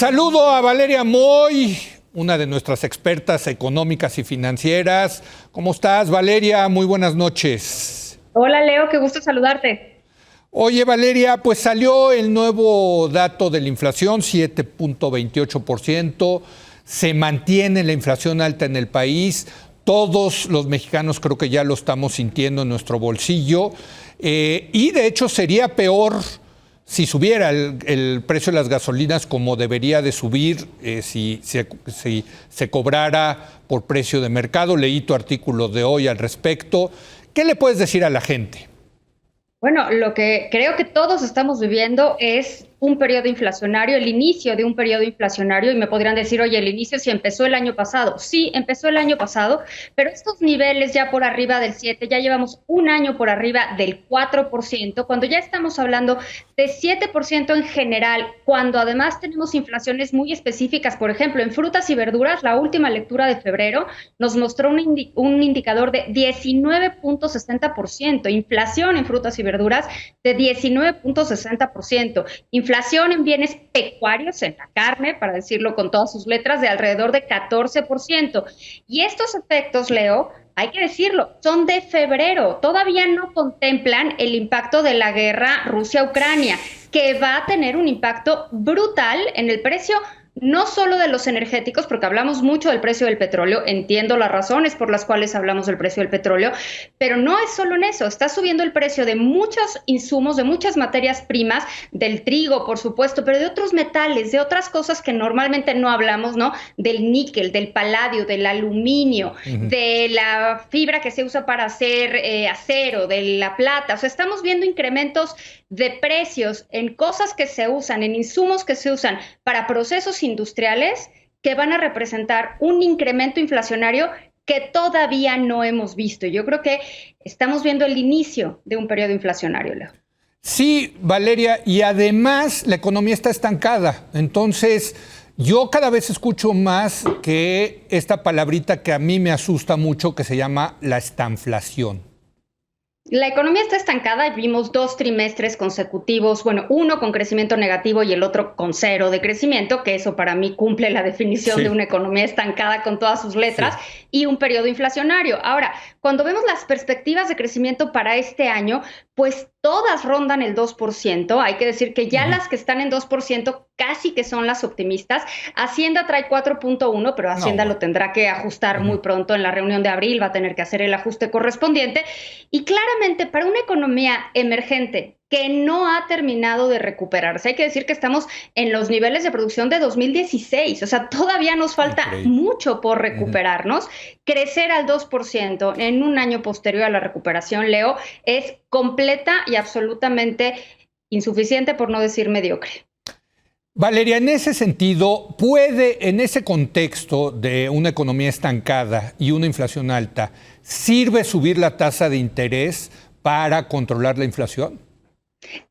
Saludo a Valeria Moy, una de nuestras expertas económicas y financieras. ¿Cómo estás, Valeria? Muy buenas noches. Hola, Leo, qué gusto saludarte. Oye, Valeria, pues salió el nuevo dato de la inflación, 7.28%. Se mantiene la inflación alta en el país. Todos los mexicanos creo que ya lo estamos sintiendo en nuestro bolsillo. Y de hecho sería peor si subiera el precio de las gasolinas como debería de subir, si se cobrara por precio de mercado. Leí tu artículo de hoy al respecto. ¿Qué le puedes decir a la gente? Bueno, lo que creo que todos estamos viviendo es un periodo inflacionario, el inicio de un periodo inflacionario, y me podrían decir, oye, el inicio sí empezó el año pasado. Sí, empezó el año pasado, pero estos niveles ya por arriba del 7, ya llevamos un año por arriba del 4%, cuando ya estamos hablando de 7% en general, cuando además tenemos inflaciones muy específicas. Por ejemplo, en frutas y verduras, la última lectura de febrero nos mostró un indicador de 19.60%, inflación en frutas y verduras de 19.60%, inflación en bienes pecuarios, en la carne, para decirlo con todas sus letras, de alrededor de 14%. Y estos efectos, Leo, hay que decirlo, son de febrero. Todavía no contemplan el impacto de la guerra Rusia-Ucrania, que va a tener un impacto brutal en el precio, no solo de los energéticos, porque hablamos mucho del precio del petróleo, entiendo las razones por las cuales hablamos del precio del petróleo, pero no es solo en eso, está subiendo el precio de muchos insumos, de muchas materias primas, del trigo, por supuesto, pero de otros metales, de otras cosas que normalmente no hablamos, ¿no? Del níquel, del paladio, del aluminio, de la fibra que se usa para hacer acero, de la plata. O sea, estamos viendo incrementos de precios en cosas que se usan, en insumos que se usan para procesos industriales, que van a representar un incremento inflacionario que todavía no hemos visto. Yo creo que estamos viendo el inicio de un periodo inflacionario, Leo. Sí, Valeria, y además la economía está estancada. Entonces, yo cada vez escucho más que esta palabrita que a mí me asusta mucho, que se llama la estanflación. La economía está estancada, vimos 2 trimestres consecutivos, bueno, uno con crecimiento negativo y el otro con 0 de crecimiento, que eso para mí cumple la definición de una economía estancada con todas sus letras, y un periodo inflacionario. Ahora, cuando vemos las perspectivas de crecimiento para este año, pues todas rondan el 2%. Hay que decir que ya las que están en 2% casi que son las optimistas. Hacienda trae 4.1, pero Hacienda lo tendrá que ajustar muy pronto en la reunión de abril, va a tener que hacer el ajuste correspondiente. Y claramente para una economía emergente que no ha terminado de recuperarse, hay que decir que estamos en los niveles de producción de 2016, o sea, todavía nos falta mucho por recuperarnos. Crecer al 2% en un año posterior a la recuperación, Leo, es completa y absolutamente insuficiente, por no decir mediocre. Valeria, en ese sentido, en ese contexto de una economía estancada y una inflación alta, ¿sirve subir la tasa de interés para controlar la inflación?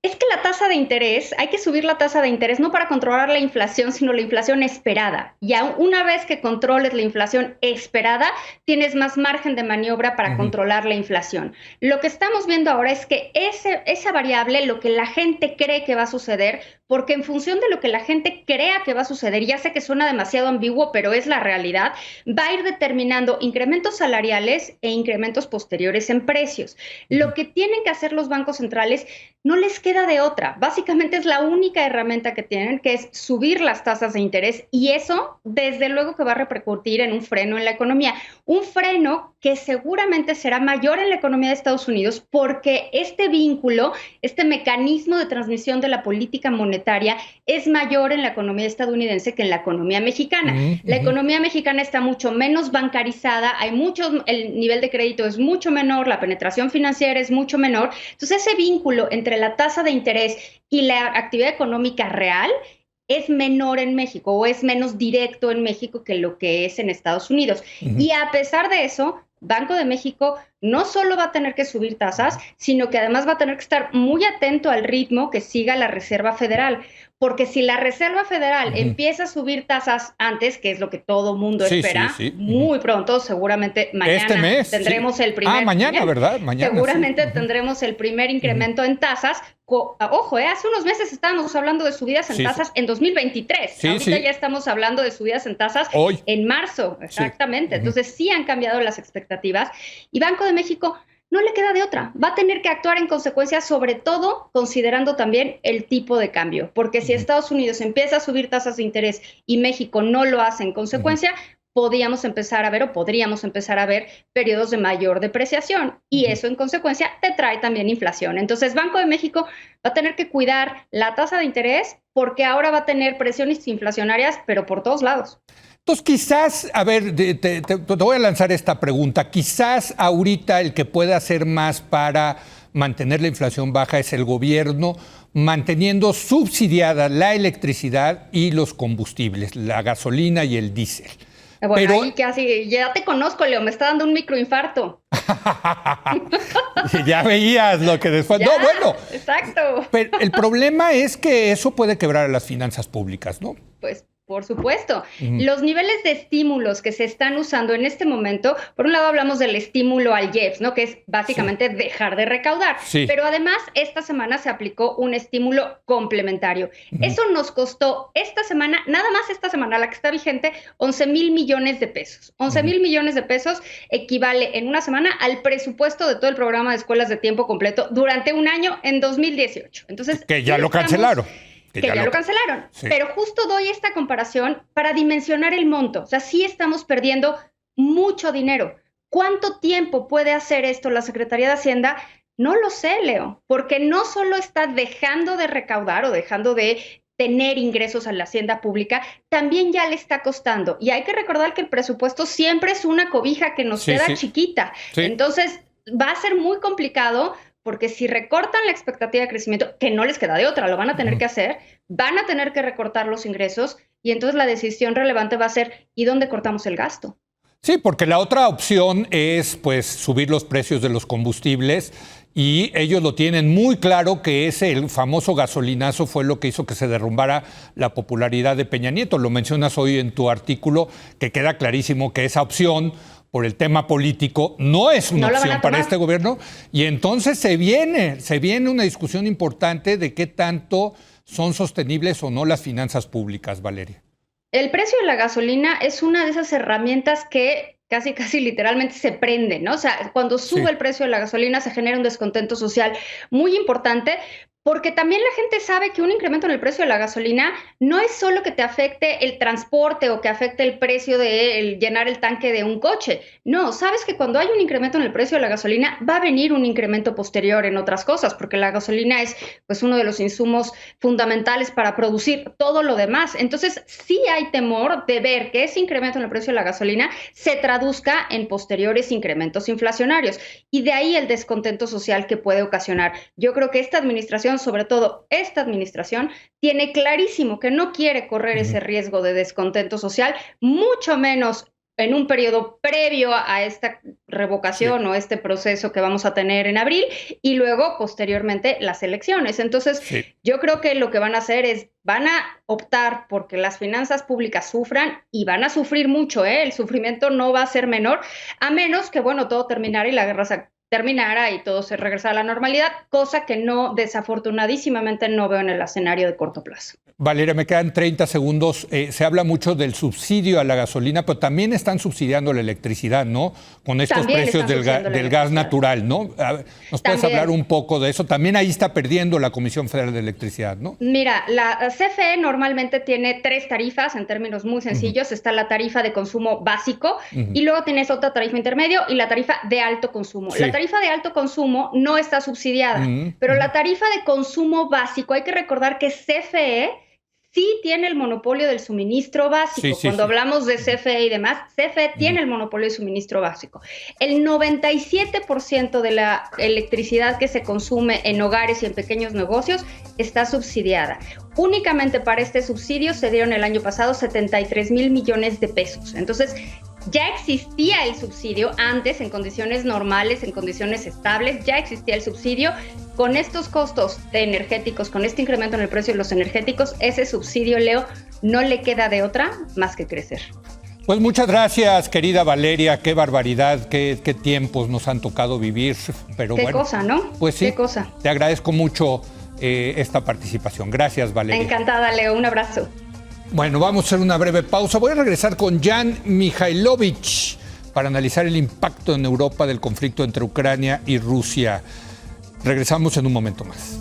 Es que la tasa de interés, hay que subir la tasa de interés no para controlar la inflación, sino la inflación esperada. Y una vez que controles la inflación esperada, tienes más margen de maniobra para controlar la inflación. Lo que estamos viendo ahora es que esa variable, lo que la gente cree que va a suceder, porque en función de lo que la gente crea que va a suceder, ya sé que suena demasiado ambiguo, pero es la realidad, va a ir determinando incrementos salariales e incrementos posteriores en precios. Lo que tienen que hacer los bancos centrales, no les queda de otra. Básicamente es la única herramienta que tienen, que es subir las tasas de interés, y eso desde luego que va a repercutir en un freno en la economía. Un freno que seguramente será mayor en la economía de Estados Unidos, porque este vínculo, este mecanismo de transmisión de la política monetaria es mayor en la economía estadounidense que en la economía mexicana. La economía mexicana está mucho menos bancarizada, el nivel de crédito es mucho menor, la penetración financiera es mucho menor. Entonces ese vínculo entre la tasa de interés y la actividad económica real es menor en México, o es menos directo en México que lo que es en Estados Unidos. Y a pesar de eso, Banco de México no solo va a tener que subir tasas, sino que además va a tener que estar muy atento al ritmo que siga la Reserva Federal, porque si la Reserva Federal empieza a subir tasas antes, que es lo que todo mundo espera, muy pronto, seguramente mañana tendremos el primer... mañana, ¿verdad? Mañana, seguramente tendremos el primer incremento en tasas. Ojo, hace unos meses estábamos hablando de subidas en tasas en 2023. Ahorita ya estamos hablando de subidas en tasas hoy, en marzo, exactamente. Entonces sí han cambiado las expectativas. Y Banco de México no le queda de otra. Va a tener que actuar en consecuencia, sobre todo considerando también el tipo de cambio. Porque si Estados Unidos empieza a subir tasas de interés y México no lo hace en consecuencia, podríamos empezar a ver periodos de mayor depreciación y eso en consecuencia te trae también inflación. Entonces Banco de México va a tener que cuidar la tasa de interés porque ahora va a tener presiones inflacionarias, pero por todos lados. Entonces quizás, a ver, te voy a lanzar esta pregunta, quizás ahorita el que pueda hacer más para mantener la inflación baja es el gobierno, manteniendo subsidiada la electricidad y los combustibles, la gasolina y el diésel. Bueno, pero ahí casi, ya te conozco, Leo, me está dando un microinfarto. Ya veías lo que después... No, bueno. Exacto. Pero el problema es que eso puede quebrar a las finanzas públicas, ¿no? Pues por supuesto. Los niveles de estímulos que se están usando en este momento, por un lado hablamos del estímulo al IEPS, ¿no? Que es básicamente dejar de recaudar. Pero además, esta semana se aplicó un estímulo complementario. Eso nos costó esta semana, nada más esta semana, la que está vigente, 11,000 millones de pesos. 11,000 millones de pesos equivale en una semana al presupuesto de todo el programa de escuelas de tiempo completo durante un año en 2018. Entonces, que ya lo cancelaron. Que ya lo cancelaron. Pero justo doy esta comparación para dimensionar el monto. O sea, sí estamos perdiendo mucho dinero. ¿Cuánto tiempo puede hacer esto la Secretaría de Hacienda? No lo sé, Leo, porque no solo está dejando de recaudar o dejando de tener ingresos a la hacienda pública, también ya le está costando. Y hay que recordar que el presupuesto siempre es una cobija que nos queda chiquita. Entonces, va a ser muy complicado porque si recortan la expectativa de crecimiento, que no les queda de otra, lo van a tener que hacer, van a tener que recortar los ingresos y entonces la decisión relevante va a ser ¿y dónde cortamos el gasto? Sí, porque la otra opción es pues subir los precios de los combustibles y ellos lo tienen muy claro que el famoso gasolinazo fue lo que hizo que se derrumbara la popularidad de Peña Nieto. Lo mencionas hoy en tu artículo, que queda clarísimo que esa opción por el tema político no es una opción para este gobierno y entonces se viene una discusión importante de qué tanto son sostenibles o no las finanzas públicas, Valeria. El precio de la gasolina es una de esas herramientas que casi literalmente se prende, ¿no? O sea, cuando sube el precio de la gasolina se genera un descontento social muy importante, porque también la gente sabe que un incremento en el precio de la gasolina no es solo que te afecte el transporte o que afecte el precio de llenar el tanque de un coche. No, sabes que cuando hay un incremento en el precio de la gasolina va a venir un incremento posterior en otras cosas, porque la gasolina es pues uno de los insumos fundamentales para producir todo lo demás. Entonces, sí hay temor de ver que ese incremento en el precio de la gasolina se traduzca en posteriores incrementos inflacionarios y de ahí el descontento social que puede ocasionar. Yo creo que esta administración, sobre todo esta administración, tiene clarísimo que no quiere correr ese riesgo de descontento social, mucho menos en un periodo previo a esta revocación o este proceso que vamos a tener en abril y luego posteriormente las elecciones. Entonces, yo creo que lo que van a hacer es, van a optar porque las finanzas públicas sufran y van a sufrir mucho, el sufrimiento no va a ser menor, a menos que, bueno, todo terminara y la guerra terminara y todo se regresara a la normalidad, cosa que no, desafortunadísimamente, no veo en el escenario de corto plazo. Valeria, me quedan 30 segundos. Se habla mucho del subsidio a la gasolina, pero también están subsidiando la electricidad, ¿no? Con estos precios del gas natural, ¿no? ¿Nos puedes hablar un poco de eso? También ahí está perdiendo la Comisión Federal de Electricidad, ¿no? Mira, la CFE normalmente tiene 3 tarifas en términos muy sencillos. Está la tarifa de consumo básico y luego tienes otra tarifa intermedio y la tarifa de alto consumo. La tarifa de alto consumo no está subsidiada, pero la tarifa de consumo básico, hay que recordar que CFE sí tiene el monopolio del suministro básico. Cuando hablamos de CFE y demás, CFE tiene el monopolio del suministro básico. El 97% de la electricidad que se consume en hogares y en pequeños negocios está subsidiada. Únicamente para este subsidio se dieron el año pasado 73,000 millones de pesos. Entonces, Ya existía el subsidio antes, en condiciones normales, en condiciones estables, ya existía el subsidio. Con estos costos de energéticos, con este incremento en el precio de los energéticos, ese subsidio, Leo, no le queda de otra más que crecer. Pues muchas gracias, querida Valeria. Qué barbaridad, qué tiempos nos han tocado vivir. Pero qué bueno, cosa, ¿no? Pues sí, qué cosa. Te agradezco mucho esta participación. Gracias, Valeria. Encantada, Leo. Un abrazo. Bueno, vamos a hacer una breve pausa. Voy a regresar con Jan Mihailovich para analizar el impacto en Europa del conflicto entre Ucrania y Rusia. Regresamos en un momento más.